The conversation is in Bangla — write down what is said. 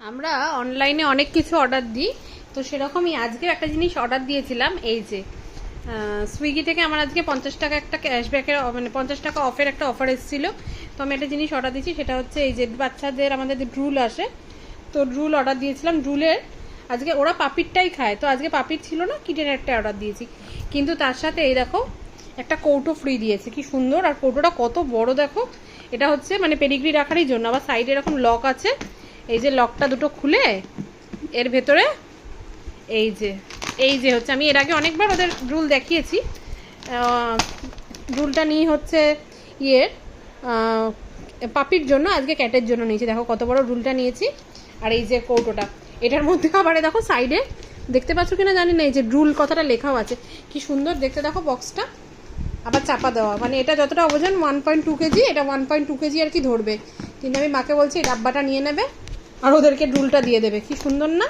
আমরা অনলাইনে অনেক কিছু অর্ডার দিই, তো সেরকমই আজকে একটা জিনিস অর্ডার দিয়েছিলাম। এই যে সুইগি থেকে আমার আজকে 50 টাকা একটা ক্যাশব্যাকের মানে 50 টাকা অফের একটা অফার এসেছিল। তো আমি একটা জিনিস অর্ডার দিয়েছি, সেটা হচ্ছে এই যে বাচ্চাদের আমাদের যে ড্রুল আসে, তো ড্রুল অর্ডার দিয়েছিলাম। ড্রুলের আজকে ওরা পাপিরটাই খায়, তো আজকে পাপির ছিল না, কিটের একটা অর্ডার দিয়েছি। কিন্তু তার সাথে এই দেখো একটা কৌটো ফ্রি দিয়েছে, কি সুন্দর। আর কৌটোটা কত বড় দেখো, এটা হচ্ছে মানে পেডিগ্রি রাখারই জন্য। আবার সাইডে এরকম লক আছে, এই যে লকটা দুটো খুলে এর ভেতরে এই যে হচ্ছে, আমি এর আগে অনেকবার ওদের রুল দেখিয়েছি। রুলটা নিয়ে হচ্ছে ইয়ের পাপির জন্য, আজকে ক্যাটের জন্য নিয়েছি। দেখো কত বড় রুলটা নিয়েছি। আর এই যে কৌটোটা, এটার মধ্যে আবার দেখো সাইডে দেখতে পাচ্ছ কিনা জানি না, এই যে রুল কথাটা লেখাও আছে, কি সুন্দর দেখতে। দেখো বক্সটা আবার চাপা দেওয়া, মানে এটা যতটা ওজন 1.2 কেজি, এটা 1.2 কেজি আর কি ধরবে। কিন্তু আমি মাকে বলছি ডাব্বাটা নিয়ে নেবে আর ওদেরকে রুলটা দিয়ে দেবে, কি সুন্দর না।